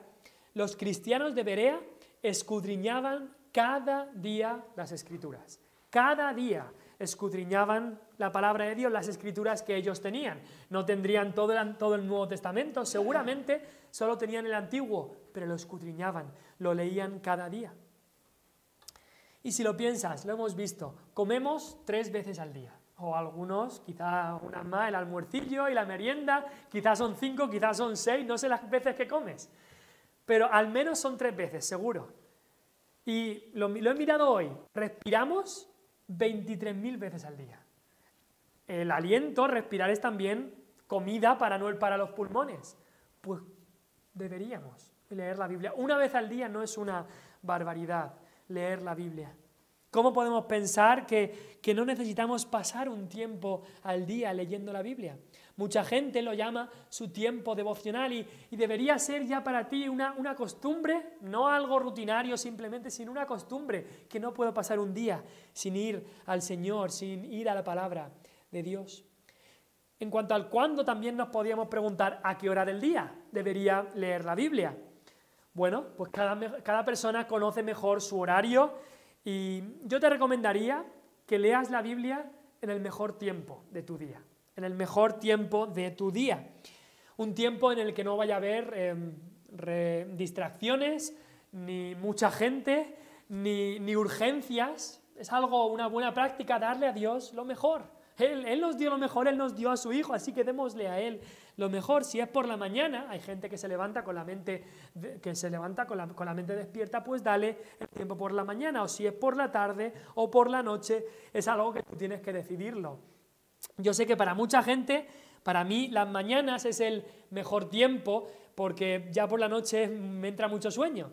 los cristianos de Berea escudriñaban cada día las Escrituras. Cada día escudriñaban la palabra de Dios, las Escrituras que ellos tenían. No tendrían todo el Nuevo Testamento, seguramente solo tenían el Antiguo, pero lo escudriñaban, lo leían cada día. Y si lo piensas, lo hemos visto, comemos 3 veces al día. O algunos, quizá unas más, el almuercillo y la merienda, quizás son 5, quizás son 6, no sé las veces que comes. Pero al menos son 3 veces, seguro. Y lo he mirado hoy, respiramos 23.000 veces al día. El aliento, respirar es también comida para los pulmones. Pues deberíamos leer la Biblia. 1 vez al día no es una barbaridad leer la Biblia. ¿Cómo podemos pensar que no necesitamos pasar un tiempo al día leyendo la Biblia? Mucha gente lo llama su tiempo devocional y debería ser ya para ti una costumbre, no algo rutinario simplemente, sino una costumbre, que no puedo pasar un día sin ir al Señor, sin ir a la palabra de Dios. En cuanto al cuándo, también nos podíamos preguntar a qué hora del día debería leer la Biblia. Bueno, pues cada persona conoce mejor su horario y yo te recomendaría que leas la Biblia en el mejor tiempo de tu día. En el mejor tiempo de tu día. Un tiempo en el que no vaya a haber distracciones, ni mucha gente, ni urgencias. Es una buena práctica darle a Dios lo mejor. Él nos dio lo mejor, Él nos dio a su Hijo, así que démosle a Él lo mejor. Si es por la mañana, hay gente que se levanta con la mente despierta, pues dale el tiempo por la mañana. O si es por la tarde o por la noche, es algo que tú tienes que decidirlo. Yo sé que para mucha gente, para mí las mañanas es el mejor tiempo porque ya por la noche me entra mucho sueño.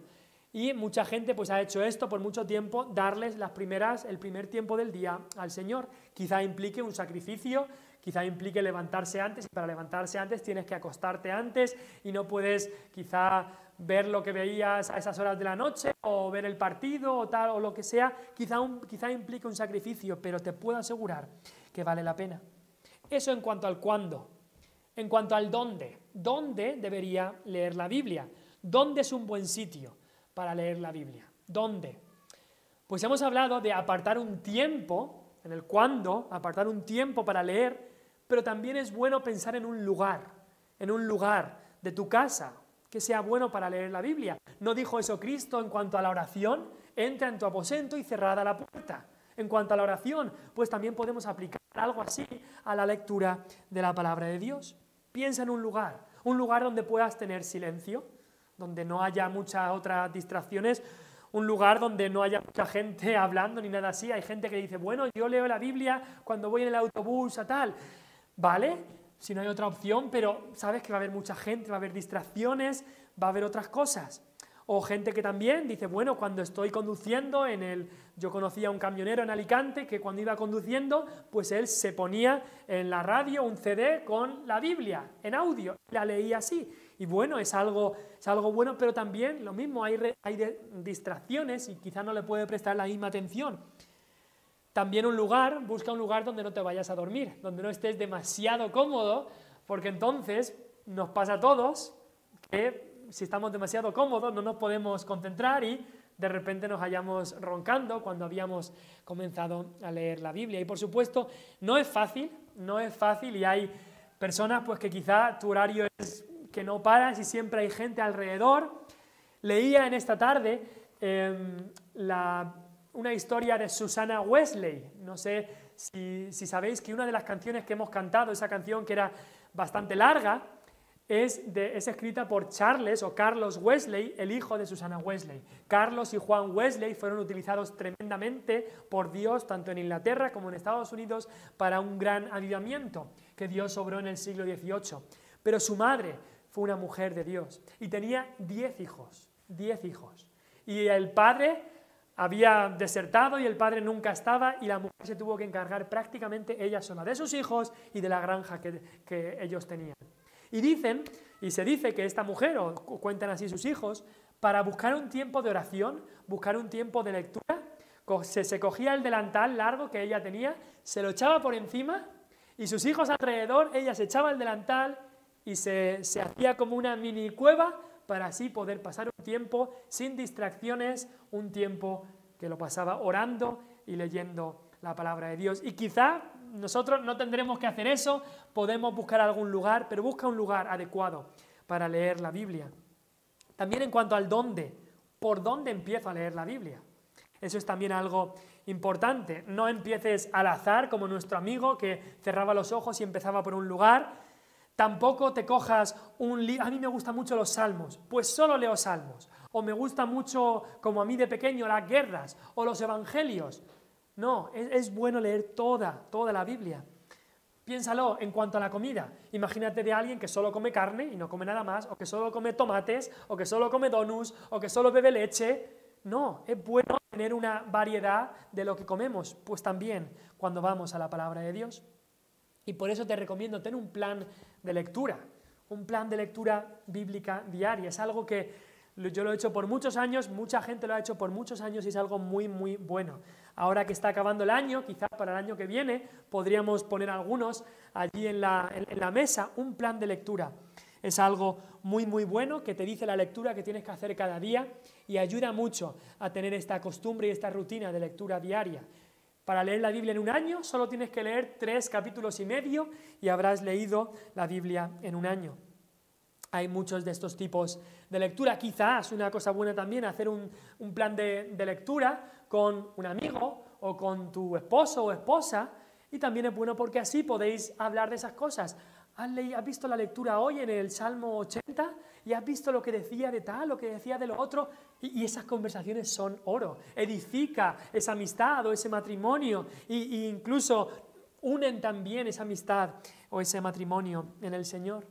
Y mucha gente pues ha hecho esto por mucho tiempo, darles el primer tiempo del día al Señor. Quizá implique un sacrificio, quizá implique levantarse antes, y para levantarse antes tienes que acostarte antes y no puedes quizá ver lo que veías a esas horas de la noche o ver el partido o tal o lo que sea, quizá implique un sacrificio, pero te puedo asegurar que vale la pena. Eso en cuanto al cuándo. En cuanto al dónde. ¿Dónde debería leer la Biblia? ¿Dónde es un buen sitio para leer la Biblia? ¿Dónde? Pues hemos hablado de apartar un tiempo, en el cuándo, apartar un tiempo para leer, pero también es bueno pensar en un lugar de tu casa, que sea bueno para leer la Biblia. ¿No dijo eso Cristo en cuanto a la oración? Entra en tu aposento y cerrada la puerta. En cuanto a la oración, pues también podemos aplicar algo así a la lectura de la palabra de Dios. Piensa en un lugar donde puedas tener silencio, donde no haya muchas otras distracciones, un lugar donde no haya mucha gente hablando ni nada así. Hay gente que dice, bueno, yo leo la Biblia cuando voy en el autobús o tal. Vale, si no hay otra opción, pero sabes que va a haber mucha gente, va a haber distracciones, va a haber otras cosas. O gente que también dice, bueno, cuando estoy conduciendo yo conocía a un camionero en Alicante que cuando iba conduciendo, pues él se ponía en la radio un CD con la Biblia en audio, la leía así. Y bueno, es algo bueno, pero también lo mismo, hay distracciones y quizá no le puede prestar la misma atención. También busca un lugar donde no te vayas a dormir, donde no estés demasiado cómodo, porque entonces nos pasa a todos que si estamos demasiado cómodos no nos podemos concentrar y de repente nos hallamos roncando cuando habíamos comenzado a leer la Biblia. Y por supuesto, no es fácil y hay personas pues que quizá tu horario es que no paras y siempre hay gente alrededor. Leía en esta tarde una historia de Susanna Wesley. No sé si sabéis que una de las canciones que hemos cantado, esa canción que era bastante larga, es escrita por Carlos Wesley, el hijo de Susanna Wesley. Carlos y Juan Wesley fueron utilizados tremendamente por Dios, tanto en Inglaterra como en Estados Unidos, para un gran avivamiento que Dios obró en el siglo XVIII. Pero su madre fue una mujer de Dios y tenía 10 hijos. Y el padre había desertado y el padre nunca estaba y la mujer se tuvo que encargar prácticamente ella sola de sus hijos y de la granja que ellos tenían. Y se dice que esta mujer, o cuentan así sus hijos, para buscar un tiempo de oración, buscar un tiempo de lectura, se cogía el delantal largo que ella tenía, se lo echaba por encima y sus hijos alrededor, ella se echaba el delantal y se hacía como una mini cueva para así poder pasar un tiempo sin distracciones, un tiempo que lo pasaba orando y leyendo la palabra de Dios. Y quizá nosotros no tendremos que hacer eso, podemos buscar algún lugar, pero busca un lugar adecuado para leer la Biblia. También en cuanto al dónde, ¿por dónde empiezo a leer la Biblia? Eso es también algo importante. No empieces al azar como nuestro amigo que cerraba los ojos y empezaba por un lugar. Tampoco te cojas un libro. A mí me gustan mucho los salmos, pues solo leo salmos. O me gusta mucho, como a mí de pequeño, las guerras o los evangelios. No, es bueno leer toda la Biblia. Piénsalo en cuanto a la comida. Imagínate de alguien que solo come carne y no come nada más, o que solo come tomates, o que solo come donuts, o que solo bebe leche. No, es bueno tener una variedad de lo que comemos, pues también cuando vamos a la palabra de Dios. Y por eso te recomiendo tener un plan de lectura bíblica diaria. Es algo que yo lo he hecho por muchos años, mucha gente lo ha hecho por muchos años y es algo muy, muy bueno. Ahora que está acabando el año, quizás para el año que viene, podríamos poner algunos allí en la mesa, un plan de lectura. Es algo muy, muy bueno que te dice la lectura que tienes que hacer cada día y ayuda mucho a tener esta costumbre y esta rutina de lectura diaria. Para leer la Biblia en un año solo tienes que leer 3 capítulos y medio y habrás leído la Biblia en un año. Hay muchos de estos tipos de lectura. Quizás una cosa buena también hacer un plan de lectura con un amigo o con tu esposo o esposa, y también es bueno porque así podéis hablar de esas cosas. ¿Has visto la lectura hoy en el Salmo 80? ¿Y has visto lo que decía de tal, lo que decía de lo otro? Y esas conversaciones son oro. Edifica esa amistad o ese matrimonio e incluso unen también esa amistad o ese matrimonio en el Señor.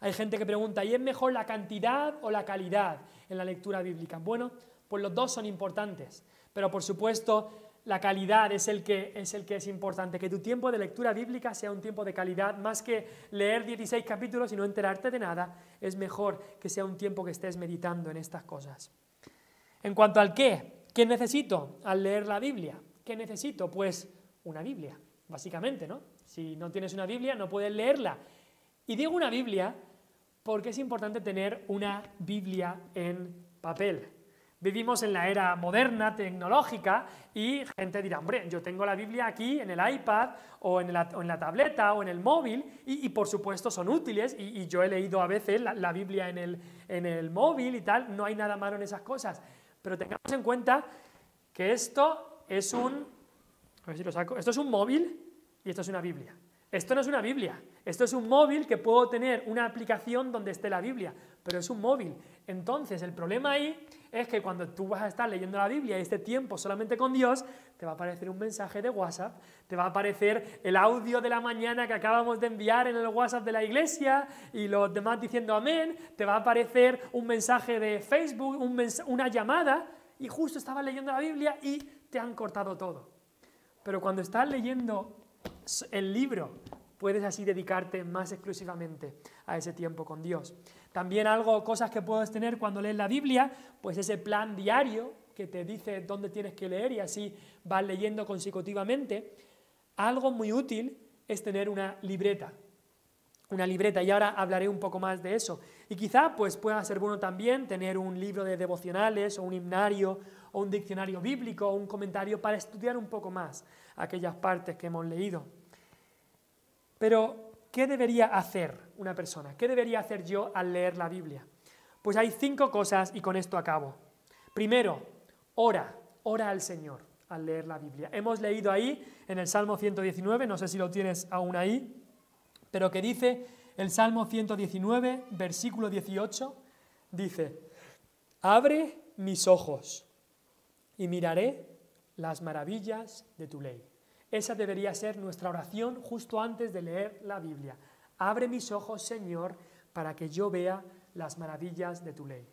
Hay gente que pregunta, ¿y es mejor la cantidad o la calidad en la lectura bíblica? Bueno, pues los dos son importantes, pero por supuesto la calidad es el que es importante, que tu tiempo de lectura bíblica sea un tiempo de calidad, más que leer 16 capítulos y no enterarte de nada, es mejor que sea un tiempo que estés meditando en estas cosas. En cuanto al ¿qué necesito al leer la Biblia? ¿Qué necesito? Pues una Biblia, básicamente, ¿no? Si no tienes una Biblia no puedes leerla. Y digo una Biblia porque es importante tener una Biblia en papel. Vivimos en la era moderna, tecnológica, y gente dirá, hombre, yo tengo la Biblia aquí en el iPad o en la tableta o en el móvil, y por supuesto son útiles, y yo he leído a veces la Biblia en el móvil y tal, no hay nada malo en esas cosas. Pero tengamos en cuenta que esto es un móvil y esto es una Biblia. Esto no es una Biblia, esto es un móvil que puedo tener una aplicación donde esté la Biblia, pero es un móvil. Entonces el problema ahí es que cuando tú vas a estar leyendo la Biblia y este tiempo solamente con Dios, te va a aparecer un mensaje de WhatsApp, te va a aparecer el audio de la mañana que acabamos de enviar en el WhatsApp de la iglesia y los demás diciendo amén, te va a aparecer un mensaje de Facebook, una llamada, y justo estabas leyendo la Biblia y te han cortado todo. Pero cuando estás leyendo el libro, puedes así dedicarte más exclusivamente a ese tiempo con Dios. También cosas que puedes tener cuando lees la Biblia, pues ese plan diario que te dice dónde tienes que leer y así vas leyendo consecutivamente. Algo muy útil es tener una libreta, y ahora hablaré un poco más de eso. Y quizá pues pueda ser bueno también tener un libro de devocionales o un himnario o un diccionario bíblico o un comentario para estudiar un poco más aquellas partes que hemos leído. Pero, ¿qué debería hacer una persona? ¿Qué debería hacer yo al leer la Biblia? Pues hay 5 cosas y con esto acabo. Primero, ora al Señor al leer la Biblia. Hemos leído ahí en el Salmo 119, no sé si lo tienes aún ahí, pero que dice el Salmo 119, versículo 18, dice: abre mis ojos y miraré las maravillas de tu ley. Esa debería ser nuestra oración justo antes de leer la Biblia. Abre mis ojos, Señor, para que yo vea las maravillas de tu ley.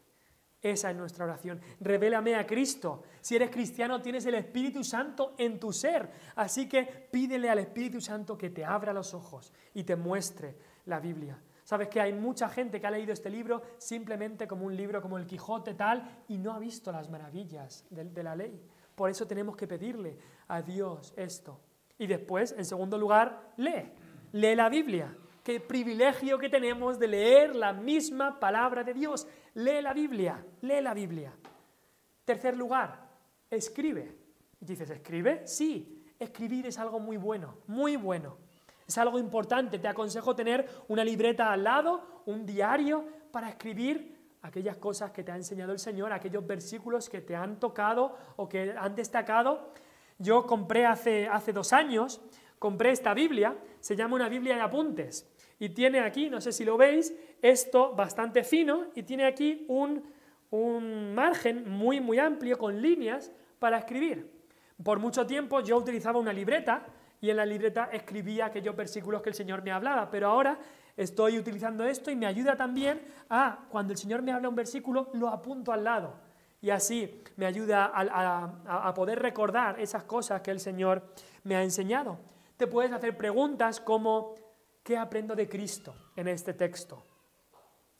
Esa es nuestra oración. Revélame a Cristo. Si eres cristiano, tienes el Espíritu Santo en tu ser. Así que pídele al Espíritu Santo que te abra los ojos y te muestre la Biblia. Sabes que hay mucha gente que ha leído este libro simplemente como un libro como el Quijote tal y no ha visto las maravillas de la ley. Por eso tenemos que pedirle a Dios esto. Y después, en segundo lugar, lee la Biblia. Qué privilegio que tenemos de leer la misma palabra de Dios. Lee la Biblia. Tercer lugar, escribe. Y dices, ¿escribe? Sí, escribir es algo muy bueno, muy bueno. Es algo importante. Te aconsejo tener una libreta al lado, un diario para escribir aquellas cosas que te ha enseñado el Señor, aquellos versículos que te han tocado o que han destacado. Yo compré hace 2 años, compré esta Biblia, se llama una Biblia de apuntes. Y tiene aquí, no sé si lo veis, esto bastante fino y tiene aquí un margen muy, muy amplio con líneas para escribir. Por mucho tiempo yo utilizaba una libreta y en la libreta escribía aquellos versículos que el Señor me hablaba, pero ahora estoy utilizando esto y me ayuda también cuando el Señor me habla un versículo, lo apunto al lado. Y así me ayuda a poder recordar esas cosas que el Señor me ha enseñado. Te puedes hacer preguntas como: ¿qué aprendo de Cristo en este texto?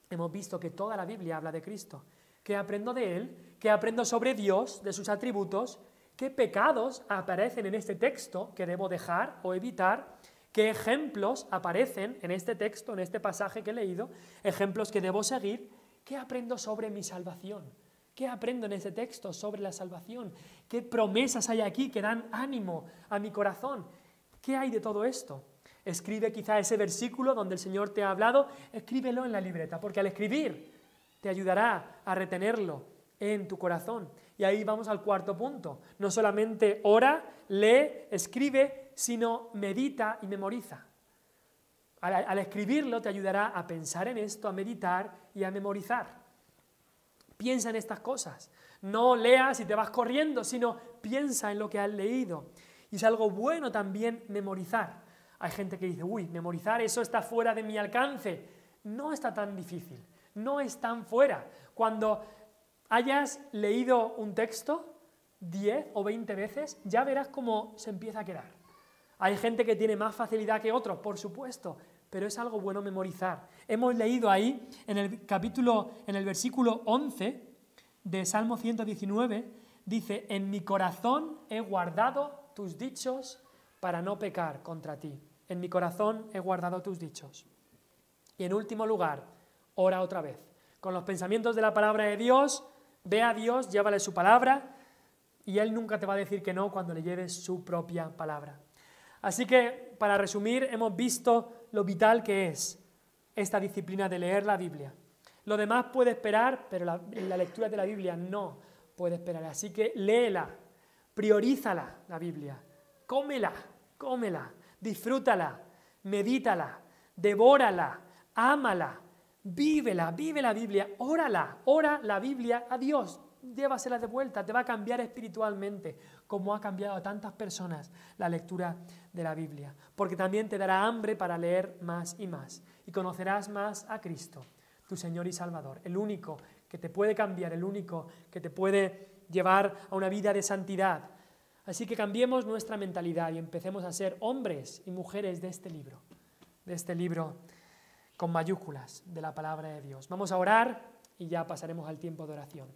Hemos visto que toda la Biblia habla de Cristo. ¿Qué aprendo de Él? ¿Qué aprendo sobre Dios, de sus atributos? ¿Qué pecados aparecen en este texto que debo dejar o evitar? ¿Qué ejemplos aparecen en este texto, en este pasaje que he leído? Ejemplos que debo seguir. ¿Qué aprendo sobre mi salvación? ¿Qué aprendo en ese texto sobre la salvación? ¿Qué promesas hay aquí que dan ánimo a mi corazón? ¿Qué hay de todo esto? Escribe quizá ese versículo donde el Señor te ha hablado, escríbelo en la libreta, porque al escribir te ayudará a retenerlo en tu corazón. Y ahí vamos al cuarto punto. No solamente ora, lee, escribe, sino medita y memoriza. Al escribirlo te ayudará a pensar en esto, a meditar y a memorizar. Piensa en estas cosas. No leas y te vas corriendo, sino piensa en lo que has leído. Y es algo bueno también memorizar. Hay gente que dice, memorizar eso está fuera de mi alcance. No está tan difícil, no es tan fuera. Cuando hayas leído un texto 10 o 20 veces, ya verás cómo se empieza a quedar. Hay gente que tiene más facilidad que otros, por supuesto, pero es algo bueno memorizar. Hemos leído ahí, en el versículo 11 de Salmo 119, dice: en mi corazón he guardado tus dichos para no pecar contra ti. En mi corazón he guardado tus dichos. Y en último lugar, ora otra vez. Con los pensamientos de la palabra de Dios, ve a Dios, llévale su palabra, y Él nunca te va a decir que no cuando le lleves su propia palabra. Así que, para resumir, hemos visto lo vital que es esta disciplina de leer la Biblia. Lo demás puede esperar, pero la lectura de la Biblia no puede esperar. Así que léela, priorízala la Biblia, cómela, disfrútala, medítala, devórala, ámala, vive la Biblia, ora la Biblia a Dios, llévasela de vuelta, te va a cambiar espiritualmente, como ha cambiado a tantas personas la lectura de la Biblia, porque también te dará hambre para leer más y más, y conocerás más a Cristo, tu Señor y Salvador, el único que te puede cambiar, el único que te puede llevar a una vida de santidad. Así que cambiemos nuestra mentalidad y empecemos a ser hombres y mujeres de este libro con mayúsculas de la palabra de Dios. Vamos a orar y ya pasaremos al tiempo de oración.